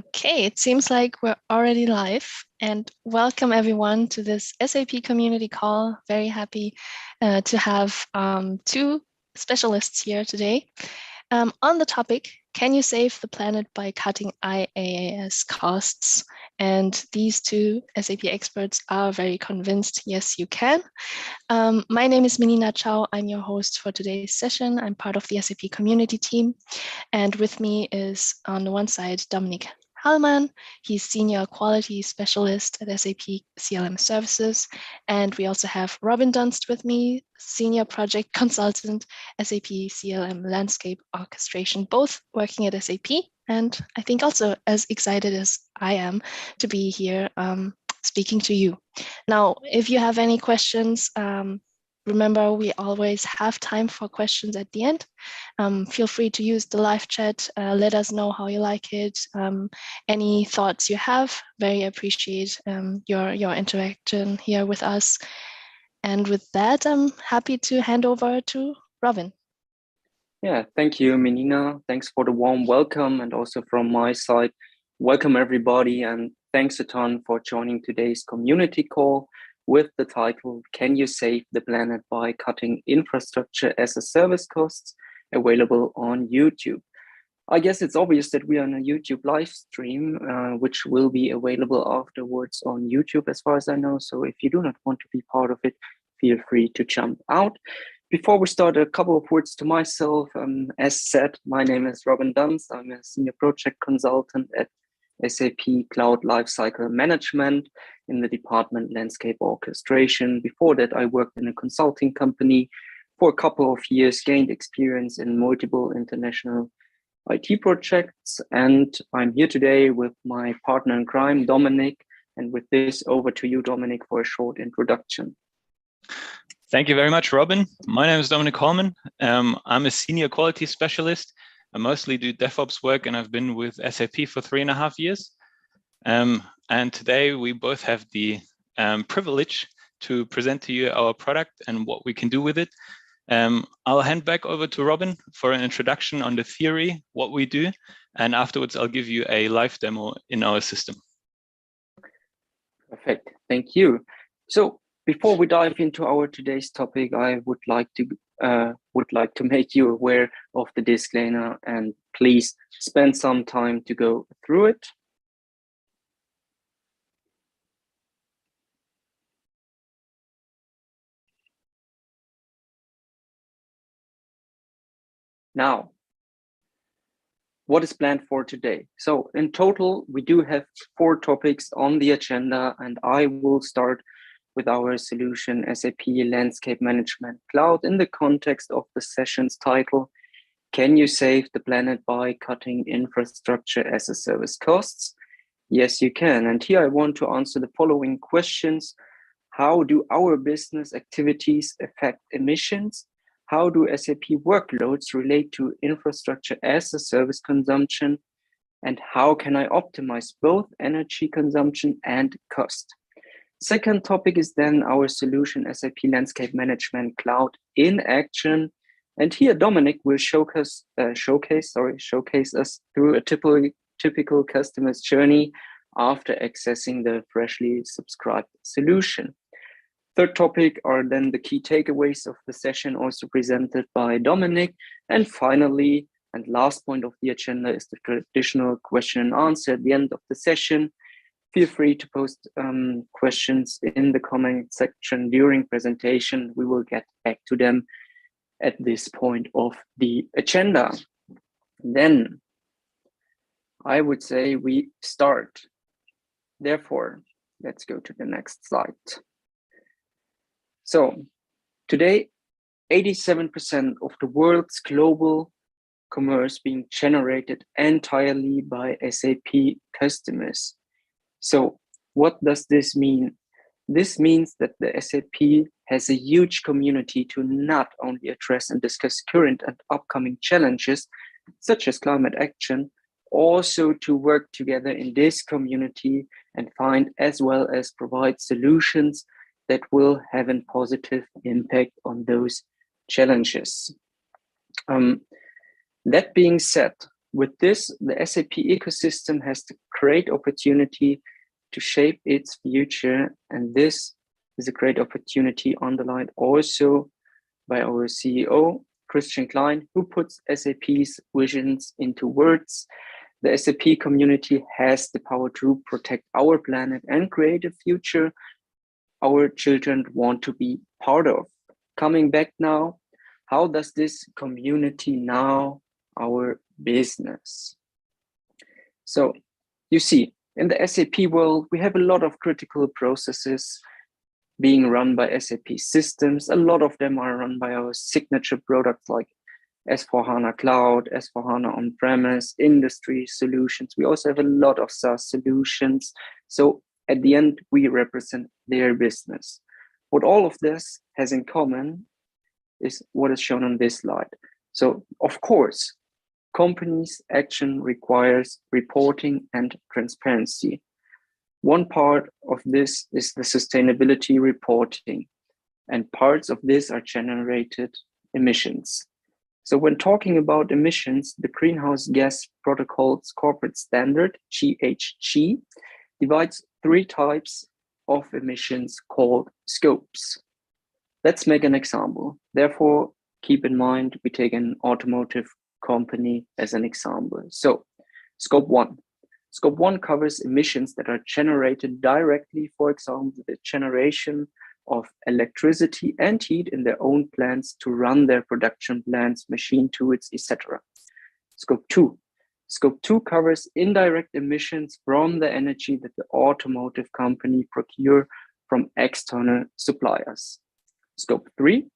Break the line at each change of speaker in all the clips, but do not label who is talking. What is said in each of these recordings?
Okay, it seems like we're already live, and welcome everyone to this SAP Community Call. Very happy to have two specialists here today. On the topic, can you save the planet by cutting IaaS costs? And these two SAP experts are very convinced, yes, you can. My name is Menina Chow. I'm your host for today's session. I'm part of the SAP community team. And with me is on the one side, Dominik Hallmann. He's Senior Quality Specialist at SAP CLM Services. And we also have Robin Dunst with me, Senior Project Consultant, SAP CLM Landscape Orchestration, both working at SAP. And I think also as excited as I am to be here speaking to you. Now, if you have any questions, remember, we always have time for questions at the end. Feel free to use the live chat. Let us know how you like it. Any thoughts you have. Very appreciate your interaction here with us. And with that, I'm happy to hand over to Robin.
Yeah, thank you, Menina. Thanks for the warm welcome. And also from my side, welcome everybody. And thanks a ton for joining today's community call with the title, Can You Save the Planet by Cutting Infrastructure as a Service Costs? Available on YouTube. I guess it's obvious that we are on a YouTube live stream, which will be available afterwards on YouTube as far as I know. So if you do not want to be part of it, feel free to jump out. Before we start, a couple of words to myself. As said, my name is Robin Dunst. I'm a Senior Project Consultant at SAP Cloud Lifecycle Management in the department Landscape Orchestration. Before that, I worked in a consulting company for a couple of years, gained experience in multiple international IT projects, and I'm here today with my partner in crime, Dominik. And with this, over to you, Dominik, for a short introduction.
Thank you very much, Robin. My name is Dominik Hallmann. I'm a senior quality specialist. I mostly do DevOps work, and I've been with SAP for 3.5 years. And today we both have the privilege to present to you our product and what we can do with it. I'll hand back over to Robin for an introduction on the theory, what we do, and afterwards I'll give you a live demo in our system.
Perfect, thank you. So before we dive into our today's topic, I would like to make you aware of the disclaimer, and please spend some time to go through it. Now, what is planned for today? So in total, we do have 4 topics on the agenda, and I will start with our solution, SAP Landscape Management Cloud, in the context of the session's title, Can You Save the Planet by Cutting Infrastructure as a Service Costs? Yes, you can. And here I want to answer the following questions. How do our business activities affect emissions? How do SAP workloads relate to infrastructure as a service consumption? And how can I optimize both energy consumption and cost? Second topic is then our solution, SAP Landscape Management Cloud in action. And here Dominik will showcase us through a typical customer's journey after accessing the freshly subscribed solution. Third topic are then the key takeaways of the session, also presented by Dominik. And finally, and last point of the agenda is the traditional question and answer at the end of the session. Feel free to post questions in the comment section during presentation. We will get back to them at this point of the agenda. Then I would say we start. Therefore, let's go to the next slide. So today, 87% of the world's global commerce being generated entirely by SAP customers. So what does this mean? This means that the SAP has a huge community to not only address and discuss current and upcoming challenges, such as climate action, also to work together in this community and find as well as provide solutions that will have a positive impact on those challenges. That being said, With this, the SAP ecosystem has the great opportunity to shape its future, and this is a great opportunity underlined also by our CEO, Christian Klein, who puts SAP's visions into words. The SAP community has the power to protect our planet and create a future our children want to be part of. Coming back now, how does this community now our business? So you see, in the SAP world, we have a lot of critical processes being run by SAP systems. A lot of them are run by our signature products like S/4HANA Cloud, S/4HANA on-premise, industry solutions. We also have a lot of SaaS solutions. So at the end, we represent their business. What all of this has in common is what is shown on this slide. So of course, companies' action requires reporting and transparency. One part of this is the sustainability reporting, and parts of this are generated emissions. So when talking about emissions, the Greenhouse Gas Protocol's corporate standard, GHG, divides 3 types of emissions called scopes. Let's make an example. Therefore, keep in mind, we take an automotive company as an example. So scope 1. Scope 1 covers emissions that are generated directly, for example, the generation of electricity and heat in their own plants to run their production plants, machine tools, etc. Scope 2. Scope 2 covers indirect emissions from the energy that the automotive company procure from external suppliers. Scope 3.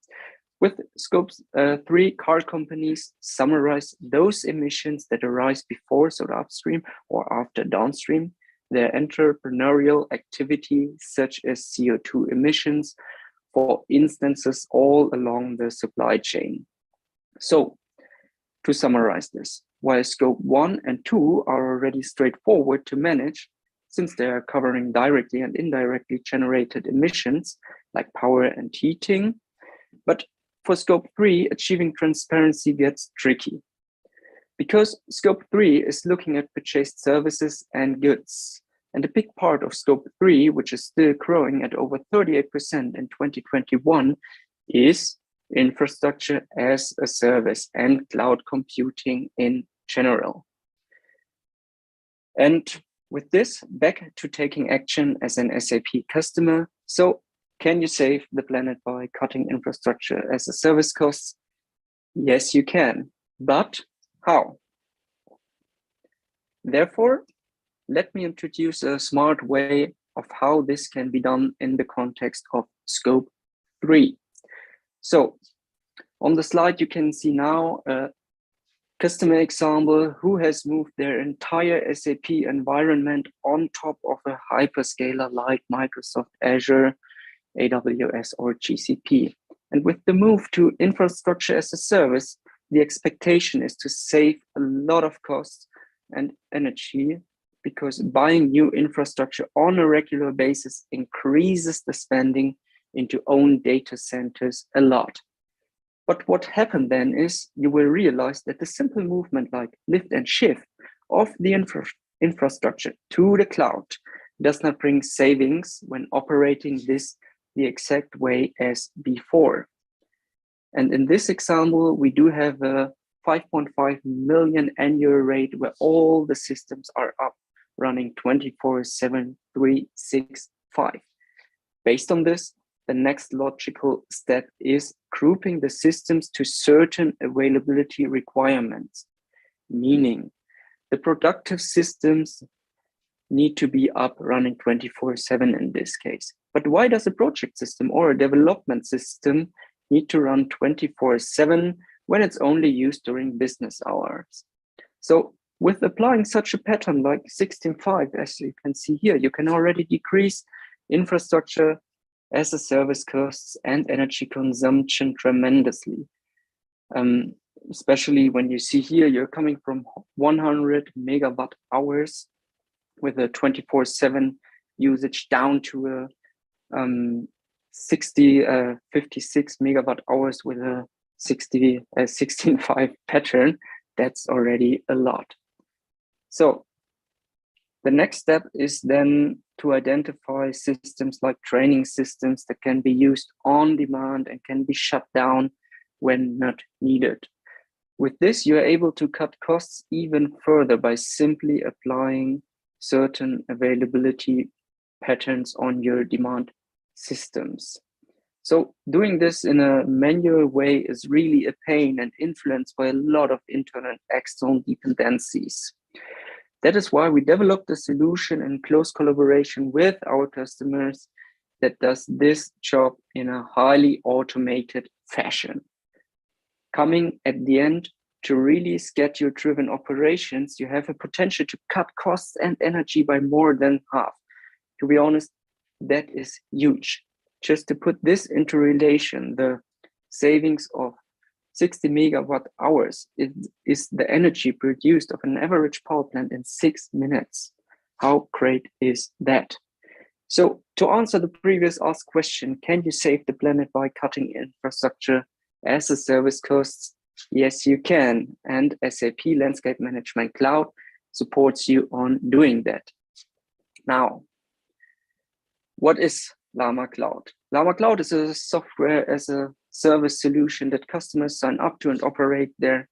With Scope 3, car companies summarize those emissions that arise before, so the upstream, or after downstream, their entrepreneurial activity, such as CO2 emissions, for instances all along the supply chain. So, to summarize this, while Scope 1 and 2 are already straightforward to manage, since they are covering directly and indirectly generated emissions, like power and heating, but for Scope 3, achieving transparency gets tricky, because Scope 3 is looking at purchased services and goods. And a big part of Scope 3, which is still growing at over 38% in 2021, is infrastructure as a service and cloud computing in general. And with this, back to taking action as an SAP customer. So, can you save the planet by cutting infrastructure as a service costs? Yes, you can, but how? Therefore, let me introduce a smart way of how this can be done in the context of Scope 3. So, on the slide, you can see now a customer example who has moved their entire SAP environment on top of a hyperscaler like Microsoft Azure, AWS, or GCP. And with the move to infrastructure as a service, the expectation is to save a lot of costs and energy, because buying new infrastructure on a regular basis increases the spending into own data centers a lot. But what happened then is you will realize that the simple movement like lift and shift of the infrastructure to the cloud does not bring savings when operating this the exact way as before. And in this example, we do have a 5.5 million annual rate where all the systems are up running 24/7, 365. Based on this, the next logical step is grouping the systems to certain availability requirements, meaning the productive systems need to be up running 24/7 in this case. But why does a project system or a development system need to run 24/7 when it's only used during business hours? So with applying such a pattern like 16.5, as you can see here, you can already decrease infrastructure as a service costs and energy consumption tremendously. Especially when you see here, you're coming from 100 megawatt hours with a 24/7 usage down to a 56 megawatt hours with a 16.5 pattern. That's already a lot. So the next step is then to identify systems like training systems that can be used on demand and can be shut down when not needed. With this, you are able to cut costs even further by simply applying certain availability patterns on your demand systems. So doing this in a manual way is really a pain and influenced by a lot of internal and external dependencies. That is why we developed a solution in close collaboration with our customers that does this job in a highly automated fashion. Coming at the end to really schedule-driven operations, you have a potential to cut costs and energy by more than half. To be honest, that is huge. Just to put this into relation, the savings of 60 megawatt hours is the energy produced of an average power plant in 6 minutes. How great is that? So to answer the previous asked question, can you save the planet by cutting infrastructure as a service costs? Yes, you can. And SAP Landscape Management Cloud supports you on doing that. Now, what is Llama Cloud? Llama Cloud is a software as a service solution that customers sign up to and operate their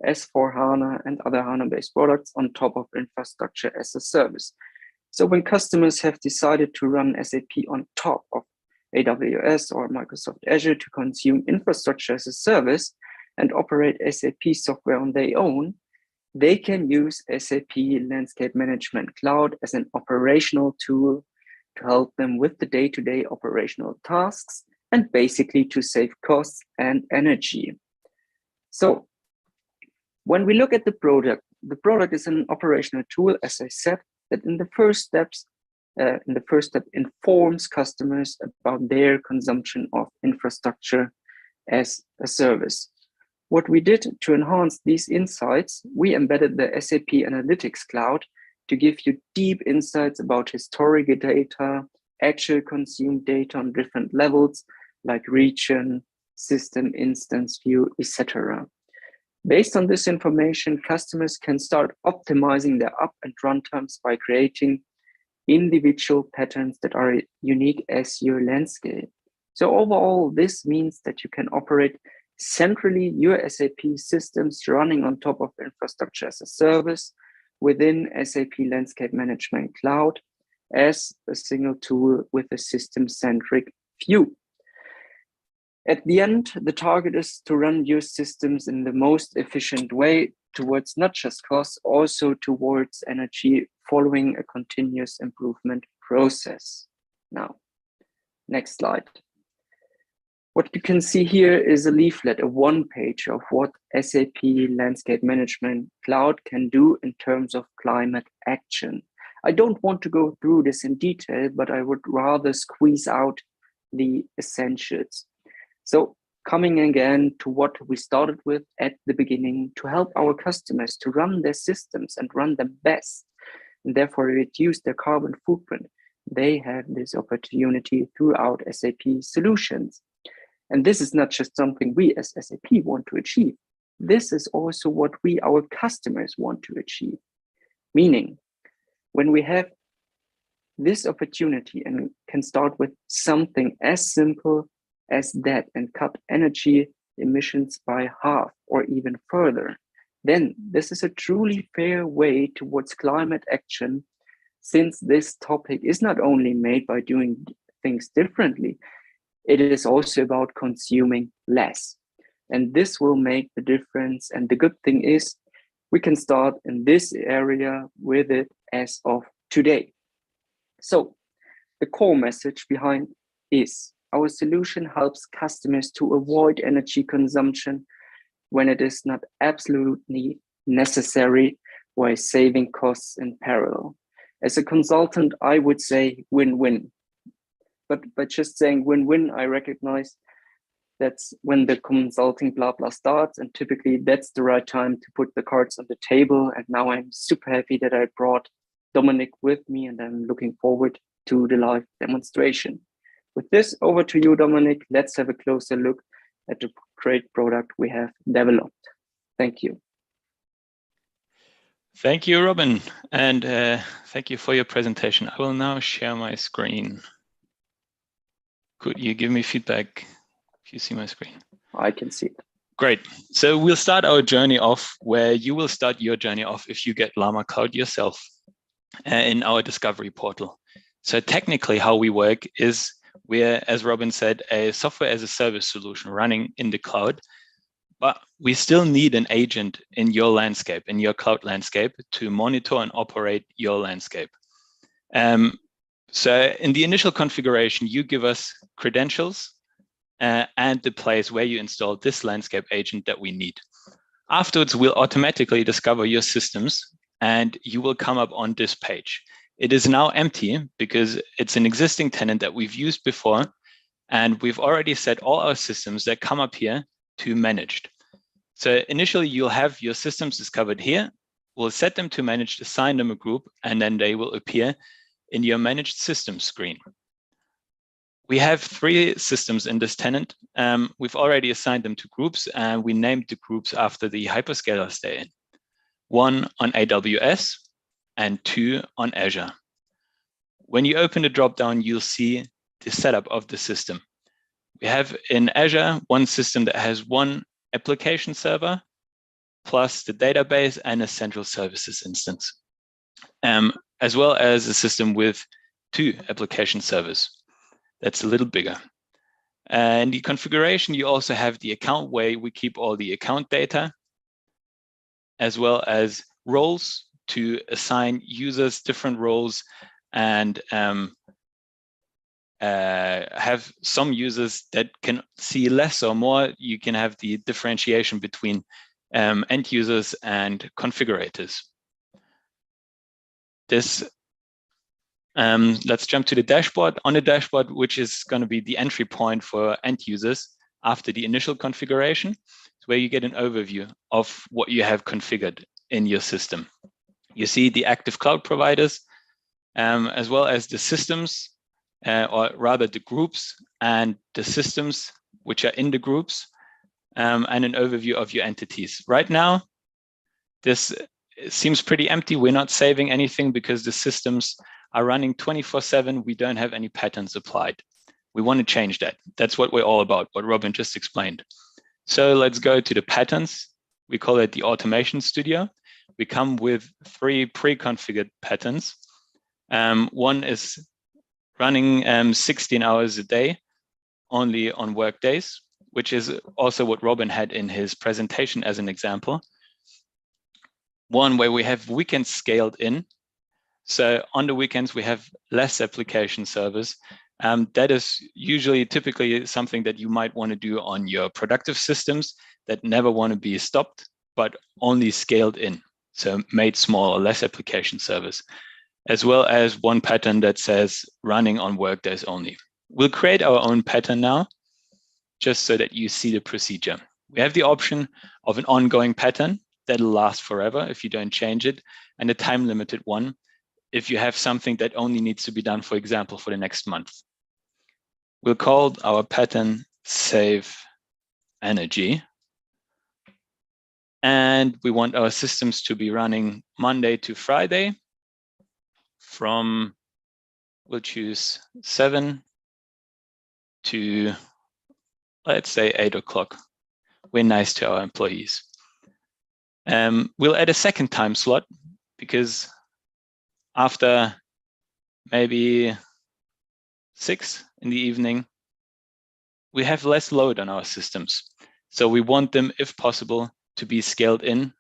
S/4HANA and other HANA-based products on top of infrastructure as a service. So when customers have decided to run SAP on top of AWS or Microsoft Azure to consume infrastructure as a service and operate SAP software on their own, they can use SAP Landscape Management Cloud as an operational tool to help them with the day-to-day operational tasks and basically to save costs and energy. So when we look at the product is an operational tool, as I said, that in the first step informs customers about their consumption of infrastructure as a service. What we did to enhance these insights, we embedded the SAP Analytics Cloud to give you deep insights about historical data, actual consumed data on different levels like region, system, instance view, etc. Based on this information, customers can start optimizing their up and run times by creating individual patterns that are unique as your landscape. So overall, this means that you can operate centrally your SAP systems running on top of infrastructure as a service within SAP Landscape Management Cloud as a single tool with a system-centric view. At the end, the target is to run your systems in the most efficient way towards not just cost, also towards energy, following a continuous improvement process. Now, next slide. What you can see here is a leaflet, a one-page of what SAP Landscape Management Cloud can do in terms of climate action. I don't want to go through this in detail, but I would rather squeeze out the essentials. So coming again to what we started with at the beginning, to help our customers to run their systems and run them best, and therefore reduce their carbon footprint, they have this opportunity throughout SAP solutions. And this is not just something we as SAP want to achieve. This is also what our customers want to achieve. Meaning, when we have this opportunity and can start with something as simple as that and cut energy emissions by half or even further, then this is a truly fair way towards climate action, since this topic is not only made by doing things differently, it is also about consuming less. And this will make the difference. And the good thing is we can start in this area with it as of today. So the core message behind is our solution helps customers to avoid energy consumption when it is not absolutely necessary, while saving costs in parallel. As a consultant, I would say win-win. But by just saying win-win, I recognize that's when the consulting blah blah starts, and typically that's the right time to put the cards on the table. And now I'm super happy that I brought Dominic with me, and I'm looking forward to the live demonstration. With this, over to you, Dominic. Let's have a closer look at the great product we have developed. Thank you.
Thank you, Robin, and thank you for your presentation. I will now share my screen. Could you give me feedback if you see my screen?
I can see it.
Great. So we'll start our journey off where you will start your journey off if you get Llama Cloud yourself in our discovery portal. So technically how we work is we're, as Robin said, a software as a service solution running in the cloud, but we still need an agent in your landscape, in your cloud landscape, to monitor and operate your landscape. So in the initial configuration, you give us credentials and the place where you install this landscape agent that we need. Afterwards, we'll automatically discover your systems and you will come up on this page. It is now empty because it's an existing tenant that we've used before, and we've already set all our systems that come up here to managed. So initially, you'll have your systems discovered here. We'll set them to managed, assign them a group, and then they will appear in your managed systems screen. We have 3 systems in this tenant. We've already assigned them to groups, and we named the groups after the hyperscalers they're in. 1 on AWS and 2 on Azure. When you open the dropdown, you'll see the setup of the system. We have in Azure 1 system that has 1 application server, plus the database and a central services instance, as well as a system with 2 application servers. That's a little bigger. And the configuration, you also have the account where we keep all the account data, as well as roles to assign users different roles and have some users that can see less or more. You can have the differentiation between end users and configurators. This let's jump to the dashboard. On the dashboard, which is going to be the entry point for end users after the initial configuration, it's where you get an overview of what you have configured in your system. You see the active cloud providers, as well as the systems, or rather the groups and the systems which are in the groups, and an overview of your entities. Right now, this seems pretty empty. We're not saving anything because the systems are running 24/7. We don't have any patterns applied. We want to change that. That's what we're all about, what Robin just explained. So let's go to the patterns. We call it the Automation Studio. We come with 3 pre-configured patterns. One is running 16 hours a day, only on work days, which is also what Robin had in his presentation as an example. One where we have weekends scaled in. So on the weekends, we have less application servers. That is usually typically something that you might want to do on your productive systems that never want to be stopped, but only scaled in. So made smaller, less application servers, as well as one pattern that says running on workdays only. We'll create our own pattern now, just so that you see the procedure. We have the option of an ongoing pattern that'll last forever if you don't change it, and a time-limited one if you have something that only needs to be done, for example, for the next month. We'll call our pattern Save Energy. And we want our systems to be running Monday to Friday from, we'll choose 7 to, let's say, 8 o'clock. We're nice to our employees. We'll add a second time slot because after maybe 6 in the evening, we have less load on our systems. So we want them, if possible, to be scaled in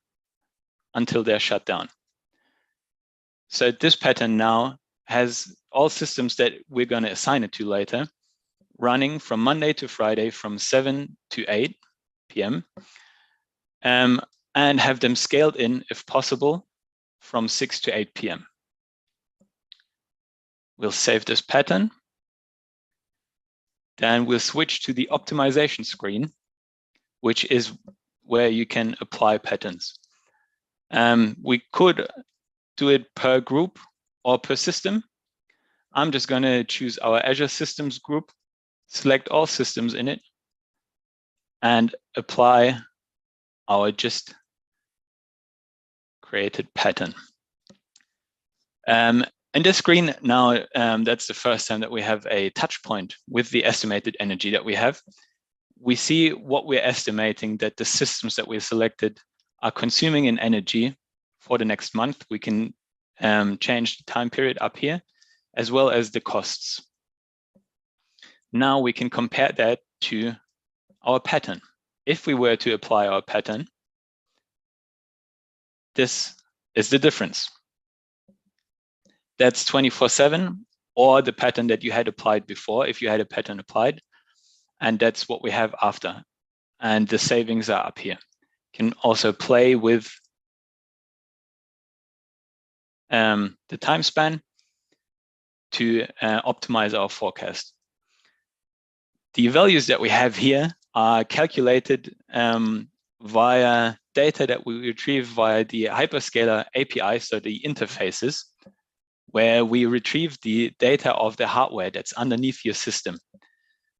until they're shut down. So this pattern now has all systems that we're going to assign it to later, running from Monday to Friday from 7 to 8 p.m. And have them scaled in, if possible, from 6 to 8 p.m. We'll save this pattern. Then we'll switch to the optimization screen, which is where you can apply patterns. We could do it per group or per system. I'm just going to choose our Azure Systems group, select all systems in it, and apply our just created pattern. In this screen now, that's the first time that we have a touch point with the estimated energy that we have. We see what we're estimating that the systems that we selected are consuming in energy for the next month. We can change the time period up here, as well as the costs. Now we can compare that to our pattern. If we were to apply our pattern, this is the difference. That's 24/7, or the pattern that you had applied before, if you had a pattern applied, and that's what we have after. And the savings are up here. Can also play with the time span to optimize our forecast. The values that we have here are calculated via data that we retrieve via the hyperscaler API, so the interfaces, where we retrieve the data of the hardware that's underneath your system,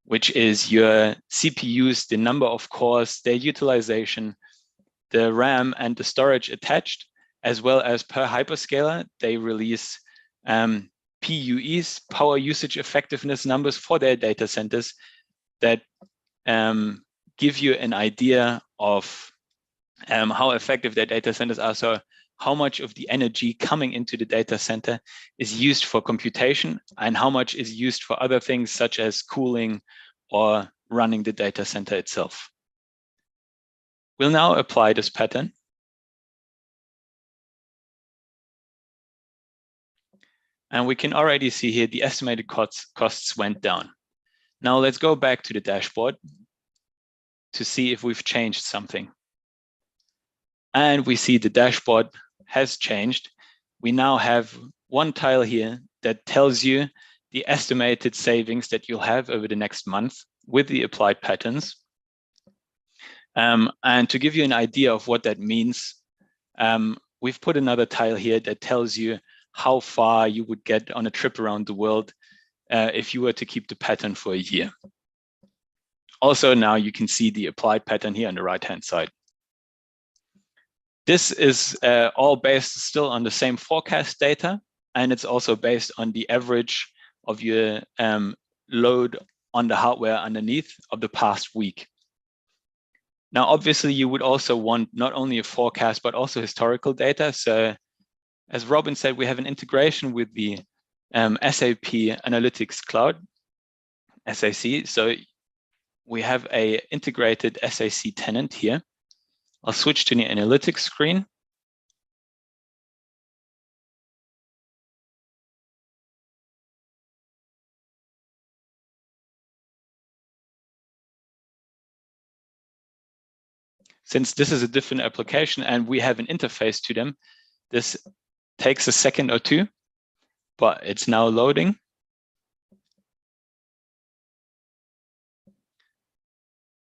which is your CPUs, the number of cores, their utilization, the RAM and the storage attached, as well as per hyperscaler, they release PUEs, power usage effectiveness numbers for their data centers that give you an idea of how effective their data centers are. So how much of the energy coming into the data center is used for computation and how much is used for other things such as cooling or running the data center itself. We'll now apply this pattern. And we can already see here the estimated costs went down. Now let's go back to the dashboard to see if we've changed something. And we see the dashboard has changed. We now have one tile here that tells you the estimated savings that you'll have over the next month with the applied patterns. And to give you an idea of what that means, we've put another tile here that tells you how far you would get on a trip around the world if you were to keep the pattern for a year. Also, now you can see the applied pattern here on the right-hand side. This is all based still on the same forecast data, and it's also based on the average of your load on the hardware underneath of the past week. Now, obviously, you would also want not only a forecast, but also historical data. So as Robin said, we have an integration with the SAP Analytics Cloud, SAC. So we have a integrated SAC tenant here. I'll switch to the analytics screen. Since this is a different application and we have an interface to them, this takes a second or two, but it's now loading.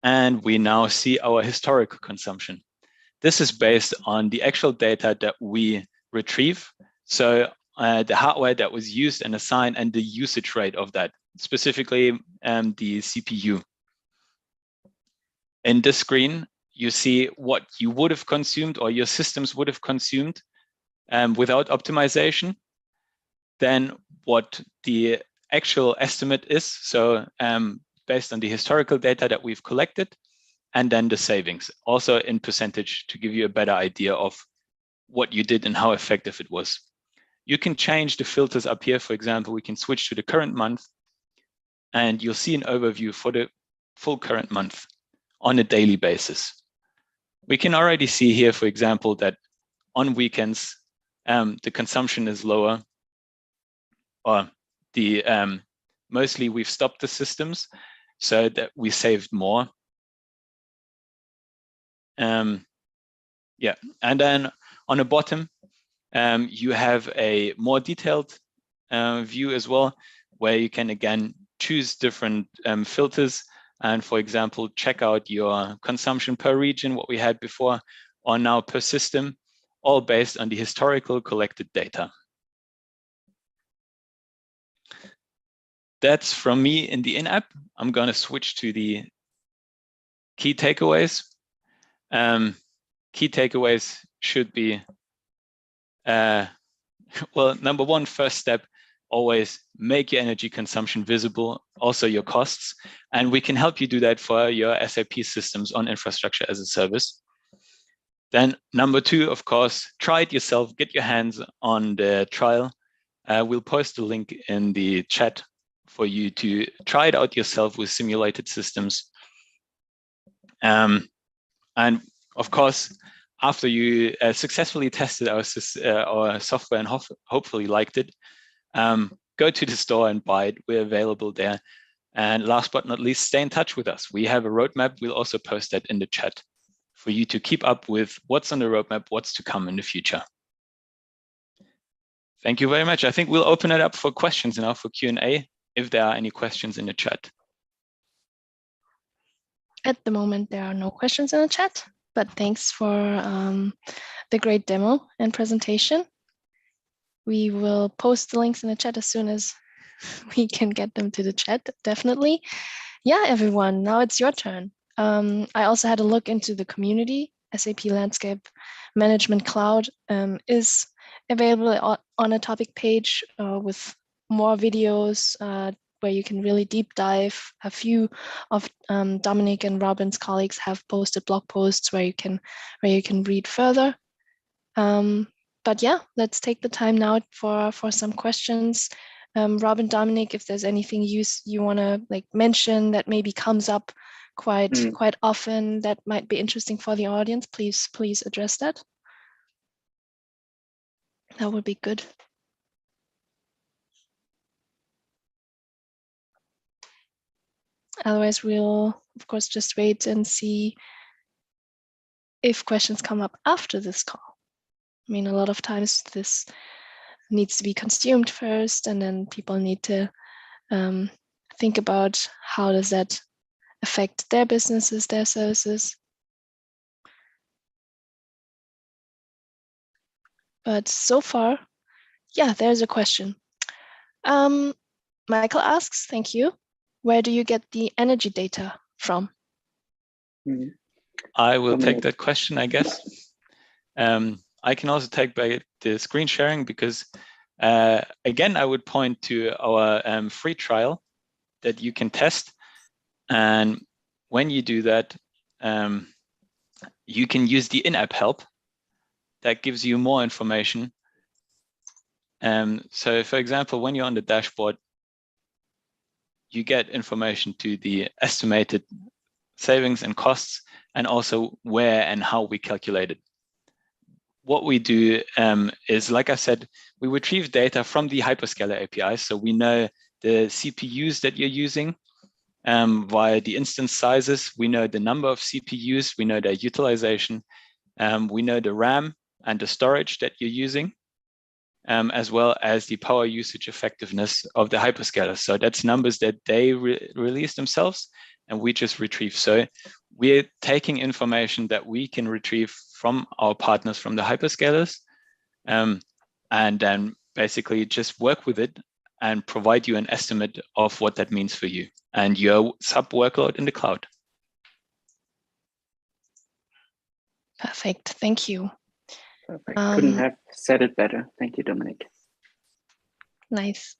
And we now see our historical consumption. This is based on the actual data that we retrieve. So the hardware that was used and assigned and the usage rate of that, specifically the CPU. In this screen, you see what you would have consumed or your systems would have consumed without optimization. Then what the actual estimate is. So based on the historical data that we've collected, and then the savings, also in percentage to give you a better idea of what you did and how effective it was. You can change the filters up here. For example, we can switch to the current month, and you'll see an overview for the full current month on a daily basis. We can already see here, for example, that on weekends, the consumption is lower, or the mostly we've stopped the systems so that we saved more. Yeah, and then on the bottom, you have a more detailed view as well, where you can again choose different filters and, for example, check out your consumption per region, what we had before, or now per system, all based on the historical collected data. That's from me in the in-app. I'm going to switch to the key takeaways. Key takeaways should be well, number one, first step, always make your energy consumption visible, also your costs. And we can help you do that for your SAP systems on infrastructure as a service. Then number two, of course, try it yourself, get your hands on the trial. We'll post a link in the chat for you to try it out yourself with simulated systems. And of course, after you successfully tested our software and hopefully liked it, go to the store and buy it. We're available there. And last but not least, stay in touch with us. We have a roadmap. We'll also post that in the chat for you to keep up with what's on the roadmap, what's to come in the future. Thank you very much. I think we'll open it up for questions now for Q&A, if there are any questions in the chat.
At the moment, there are no questions in the chat, but thanks for the great demo and presentation. We will post the links in the chat as soon as we can get them to the chat, definitely. Yeah, everyone, now it's your turn. I also had a look into the community. SAP Landscape Management Cloud is available on a topic page with more videos where you can really deep dive. A few of Dominic and Robin's colleagues have posted blog posts where you can read further. But yeah, let's take the time now for some questions. Robin, Dominic, if there's anything you want to mention that maybe comes up quite often that might be interesting for the audience, please address that. That would be good. Otherwise, we'll of course just wait and see if questions come up after this call. I mean, a lot of times this needs to be consumed first, and then people need to think about how does that affect their businesses, their services. But so far, yeah, there's a question. Michael asks, thank you. Where do you get the energy data from?
I will take that question, I guess. I can also take back the screen sharing because, again, I would point to our free trial that you can test. And when you do that, you can use the in-app help that gives you more information. So, for example, when you're on the dashboard, you get information to the estimated savings and costs, and also where and how we calculate it. What we do is, like I said, we retrieve data from the hyperscaler API. So we know the CPUs that you're using via the instance sizes. We know the number of CPUs. We know their utilization. We know the RAM and the storage that you're using, as well as the power usage effectiveness of the hyperscaler. So that's numbers that they release themselves, and we just retrieve. So we're taking information that we can retrieve from our partners from the hyperscalers, and then basically just work with it and provide you an estimate of what that means for you and your sub workload in the cloud.
Perfect, thank you.
Perfect. Couldn't have said it better. Thank you, Dominic.
Nice.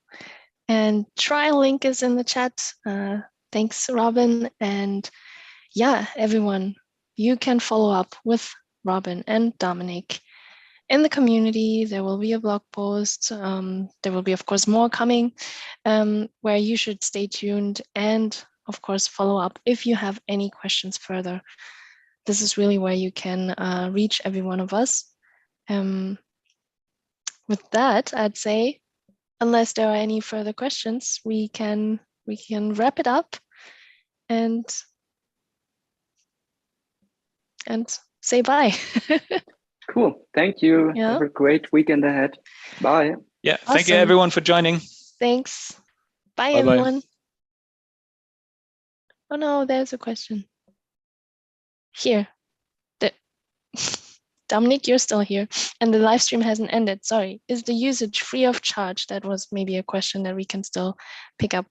And trial link is in the chat. Thanks, Robin. And yeah, everyone, you can follow up with Robin and Dominic in the community. There will be a blog post. There will be, of course, more coming where you should stay tuned and, of course, follow up if you have any questions further. This is really where you can reach every one of us. With that, I'd say, unless there are any further questions, we can wrap it up and say bye.
Cool. Thank you.
Yeah.
Have a great weekend ahead. Bye.
Yeah.
Awesome.
Thank you, everyone, for joining.
Thanks. Bye,
Bye-bye.
everyone. Oh no, there's a question. Here. Dominic, you're still here, and the live stream hasn't ended. Sorry. Is the usage free of charge? That was maybe a question that we can still pick up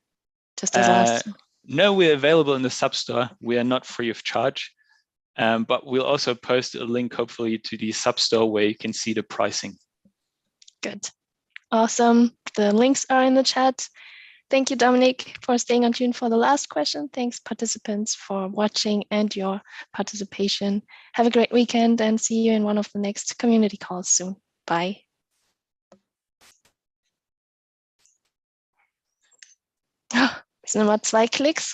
just as last.
No, we're available in the Substore. We are not free of charge, but we'll also post a link, hopefully, to the Substore where you can see the pricing.
Good. Awesome. The links are in the chat. Thank you, Dominic, for staying on tune for the last question. Thanks, participants, for watching and your participation. Have a great weekend and see you in one of the next community calls soon. Bye. Es sind immer 2 Klicks.